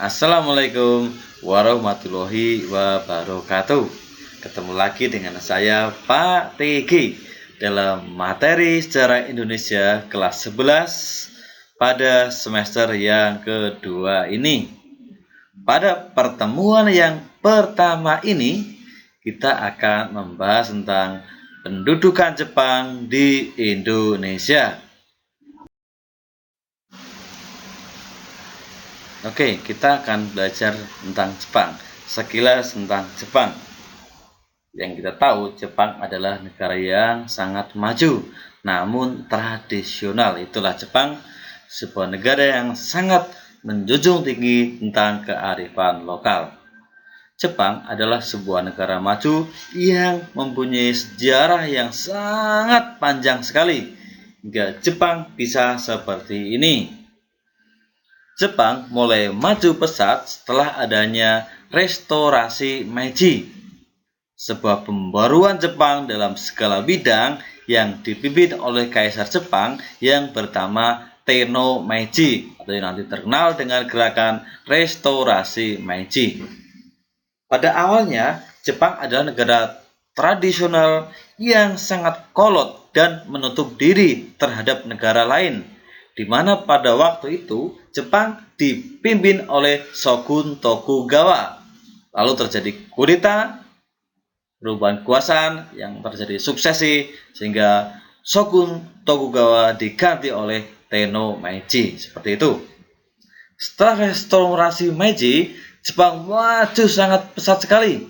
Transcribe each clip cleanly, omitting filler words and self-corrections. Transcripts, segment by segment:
Assalamualaikum warahmatullahi wabarakatuh. Ketemu lagi dengan saya Pak TG dalam materi Sejarah Indonesia kelas 11 pada semester yang kedua ini. Pada pertemuan yang pertama ini kita akan membahas tentang pendudukan Jepang di Indonesia. Oke, kita akan belajar tentang Jepang. Sekilas tentang Jepang. Yang kita tahu, Jepang adalah negara yang sangat maju, namun tradisional. Itulah Jepang, sebuah negara yang sangat menjunjung tinggi tentang kearifan lokal. Jepang adalah sebuah negara maju yang mempunyai sejarah yang sangat panjang sekali, hingga Jepang bisa seperti ini. Jepang mulai maju pesat setelah adanya restorasi Meiji, sebuah pembaruan Jepang dalam segala bidang yang dipimpin oleh Kaisar Jepang yang bernama Tenno Meiji, atau yang nanti terkenal dengan gerakan restorasi Meiji. Pada awalnya, Jepang adalah negara tradisional yang sangat kolot dan menutup diri terhadap negara lain, di mana pada waktu itu Jepang dipimpin oleh Shogun Tokugawa. Lalu terjadi kudeta, perubahan kekuasaan yang terjadi suksesi, sehingga Shogun Tokugawa diganti oleh Tenno Meiji. Seperti itu. Setelah restorasi Meiji, Jepang maju sangat pesat sekali.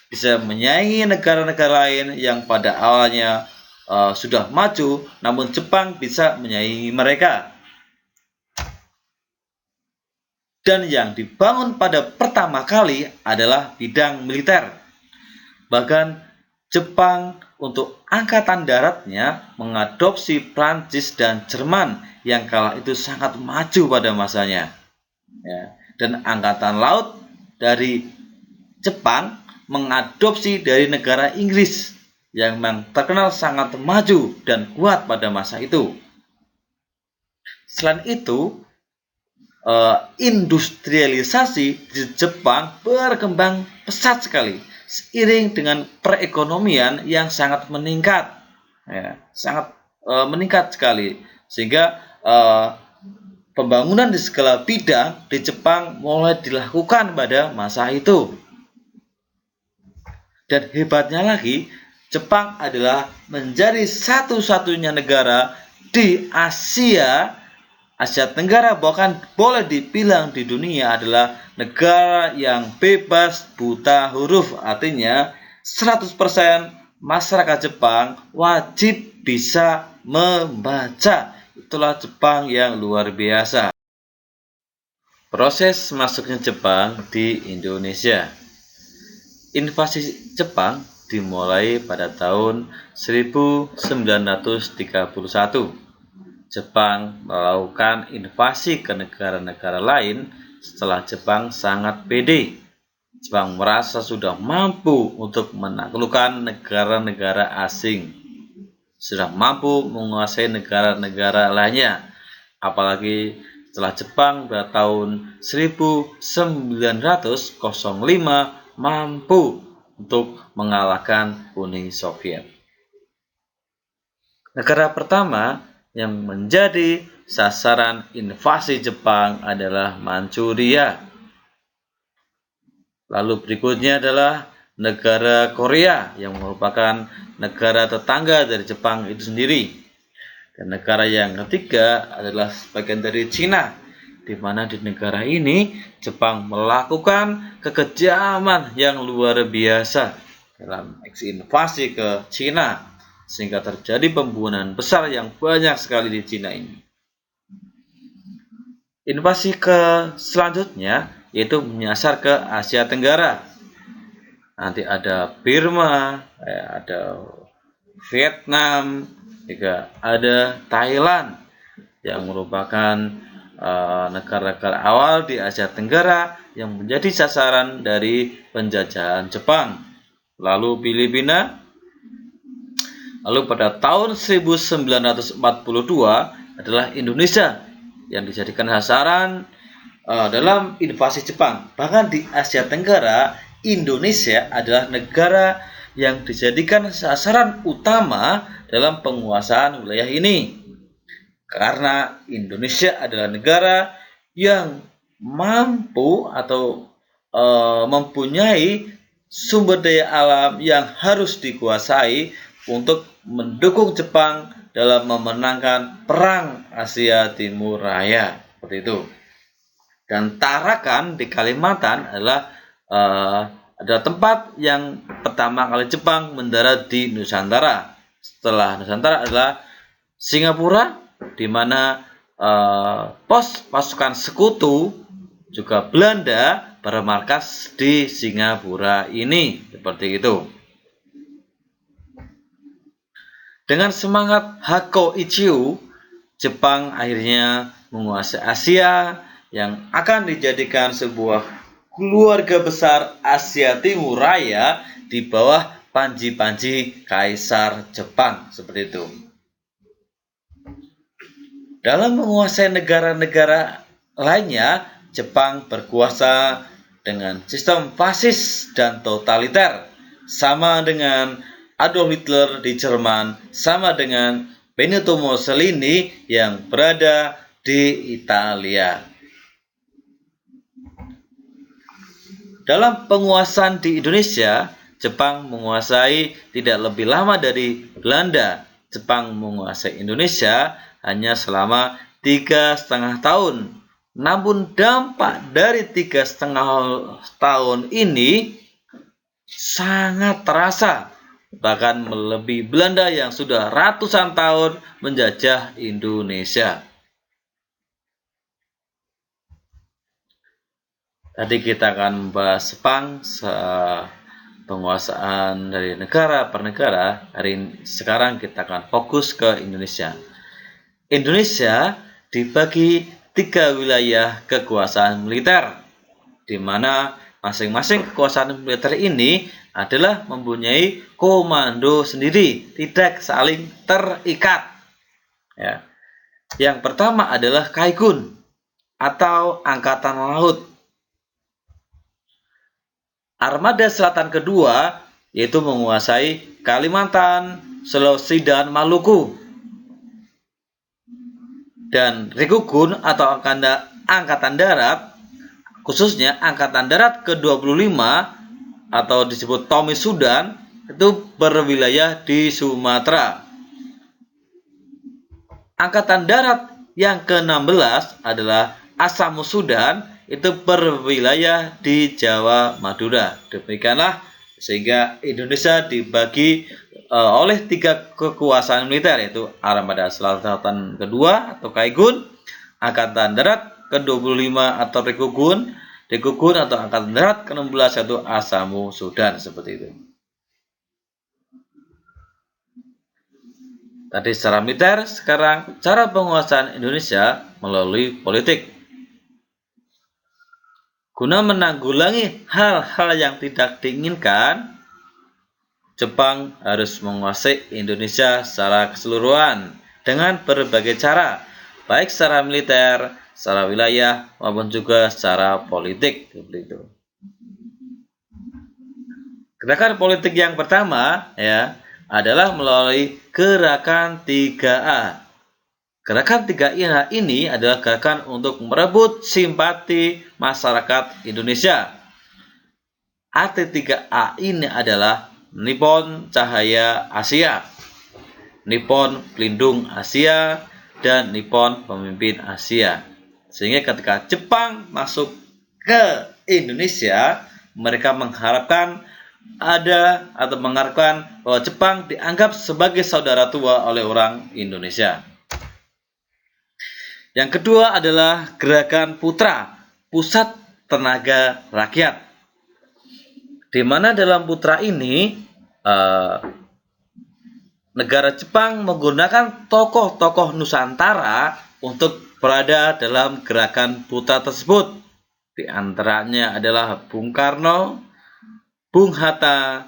Bisa menyaingi negara-negara lain yang pada awalnya sudah maju, namun Jepang bisa menyaingi mereka. Dan yang dibangun pada pertama kali adalah bidang militer. Bahkan Jepang untuk angkatan daratnya mengadopsi Prancis dan Jerman yang kala itu sangat maju pada masanya. Dan angkatan laut dari Jepang mengadopsi dari negara Inggris yang memang terkenal sangat maju dan kuat pada masa itu. Selain itu, industrialisasi di Jepang berkembang pesat sekali seiring dengan perekonomian yang sangat meningkat, meningkat sekali, sehingga pembangunan di segala bidang di Jepang mulai dilakukan pada masa itu. Dan hebatnya lagi, Jepang adalah menjadi satu-satunya negara di Asia Tenggara, bahkan boleh dibilang di dunia adalah negara yang bebas buta huruf. Artinya 100% masyarakat Jepang wajib bisa membaca. Itulah Jepang yang luar biasa. Proses masuknya Jepang di Indonesia. Invasi Jepang dimulai pada tahun 1931. Jepang melakukan invasi ke negara-negara lain setelah Jepang sangat pede. Jepang merasa sudah mampu untuk menaklukkan negara-negara asing, sudah mampu menguasai negara-negara lainnya. Apalagi setelah Jepang pada tahun 1905 mampu untuk mengalahkan Uni Soviet. Negara pertama yang menjadi sasaran invasi Jepang adalah Manchuria. Lalu berikutnya adalah negara Korea yang merupakan negara tetangga dari Jepang itu sendiri. Dan negara yang ketiga adalah bagian dari Cina, di mana di negara ini Jepang melakukan kekejaman yang luar biasa dalam invasi ke Cina, sehingga terjadi pembunuhan besar yang banyak sekali di Cina ini. Invasi ke selanjutnya yaitu menyasar ke Asia Tenggara. Nanti ada Burma, ada Vietnam, juga ada Thailand yang merupakan negara-negara awal di Asia Tenggara yang menjadi sasaran dari penjajahan Jepang. Lalu Filipina. Lalu pada tahun 1942 adalah Indonesia yang dijadikan sasaran dalam invasi Jepang. Bahkan di Asia Tenggara, Indonesia adalah negara yang dijadikan sasaran utama dalam penguasaan wilayah ini. Karena Indonesia adalah negara yang mampu atau mempunyai sumber daya alam yang harus dikuasai untuk mendukung Jepang dalam memenangkan Perang Asia Timur Raya, seperti itu. Dan Tarakan di Kalimantan adalah adalah tempat yang pertama kali Jepang mendarat di Nusantara. Setelah Nusantara adalah Singapura, di mana pos pasukan sekutu juga Belanda bermarkas di Singapura ini, seperti itu. Dengan semangat Hakko Ichiu, Jepang akhirnya menguasai Asia yang akan dijadikan sebuah keluarga besar Asia Timur Raya di bawah panji-panji Kaisar Jepang, seperti itu. Dalam menguasai negara-negara lainnya, Jepang berkuasa dengan sistem fasis dan totaliter, sama dengan Adolf Hitler di Jerman, sama dengan Benito Mussolini yang berada di Italia. Dalam penguasaan di Indonesia, Jepang menguasai tidak lebih lama dari Belanda. Jepang menguasai Indonesia hanya selama 3,5 tahun. Namun dampak dari 3,5 tahun ini sangat terasa, bahkan melebihi Belanda yang sudah ratusan tahun menjajah Indonesia. Tadi kita akan membahas Jepang, penguasaan dari negara per negara. Sekarang kita akan fokus ke Indonesia. Indonesia dibagi 3 wilayah kekuasaan militer, di mana masing-masing kekuasaan militer ini adalah mempunyai komando sendiri, tidak saling terikat. Ya. Yang pertama adalah Kaigun atau Angkatan Laut. Armada Selatan kedua yaitu menguasai Kalimantan, Sulawesi, dan Maluku. Dan Rikugun atau Angkatan Darat, khususnya Angkatan Darat ke-25 atau disebut Tommy Sudan, itu berwilayah di Sumatera. Angkatan Darat yang ke-16 adalah Asam Sudan, itu berwilayah di Jawa Madura. Demikianlah sehingga Indonesia dibagi oleh 3 kekuasaan militer, yaitu Armada Selatan kedua atau Kaigun, Angkatan Darat ke-25 atau Rikugun atau Angkatan Darat ke-16 yaitu Asam Sudan, seperti itu. Tadi secara militer, sekarang cara penguasaan Indonesia melalui politik. Guna menanggulangi hal-hal yang tidak diinginkan, Jepang harus menguasai Indonesia secara keseluruhan dengan berbagai cara, baik secara militer, secara wilayah, maupun juga secara politik. Gerakan politik yang pertama adalah melalui Gerakan 3A. Gerakan 3A ini adalah gerakan untuk merebut simpati masyarakat Indonesia. Arti 3A ini adalah Nippon Cahaya Asia, Nippon Pelindung Asia, dan Nippon Pemimpin Asia. Sehingga ketika Jepang masuk ke Indonesia, mereka mengharapkan bahwa Jepang dianggap sebagai saudara tua oleh orang Indonesia. Yang kedua adalah Gerakan Putra, Pusat Tenaga Rakyat, di mana dalam Putra ini negara Jepang menggunakan tokoh-tokoh Nusantara untuk berada dalam Gerakan Putra tersebut. Di antaranya adalah Bung Karno, Bung Hatta,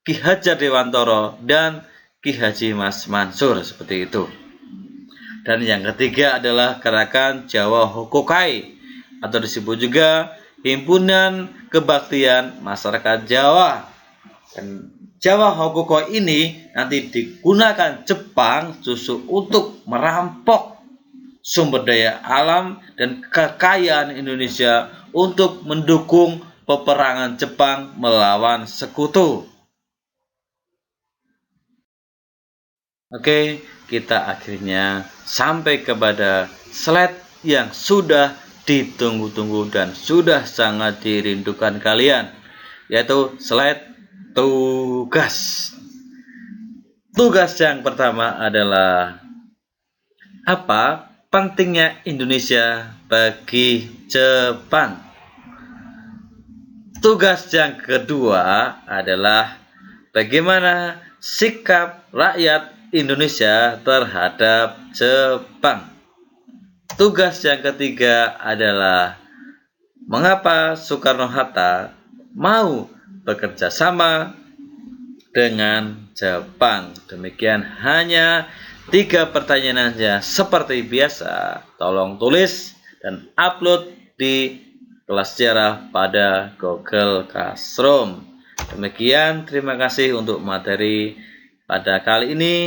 Ki Hajar Dewantoro, dan Ki Haji Mas Mansur, seperti itu. Dan yang ketiga adalah Gerakan Jawa Hokokai, atau disebut juga Himpunan Kebaktian Masyarakat Jawa. Dan Jawa Hokuko ini nanti digunakan Jepang justru untuk merampok sumber daya alam dan kekayaan Indonesia untuk mendukung peperangan Jepang melawan sekutu. Oke, kita akhirnya sampai kepada slide yang sudah ditunggu-tunggu dan sudah sangat dirindukan kalian, yaitu slide tugas. Tugas yang pertama adalah apa pentingnya Indonesia bagi Jepang. Tugas yang kedua adalah bagaimana sikap rakyat Indonesia terhadap Jepang. Tugas yang ketiga adalah mengapa Soekarno-Hatta mau bekerja sama dengan Jepang. Demikian hanya 3 pertanyaan saja seperti biasa. Tolong tulis dan upload di kelas sejarah pada Google Classroom. Demikian, terima kasih untuk materi pada kali ini.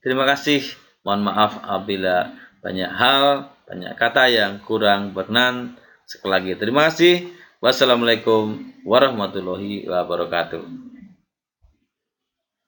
Terima kasih. Mohon maaf apabila banyak hal, banyak kata yang kurang berkenan. Sekali lagi terima kasih. Wassalamualaikum warahmatullahi wabarakatuh.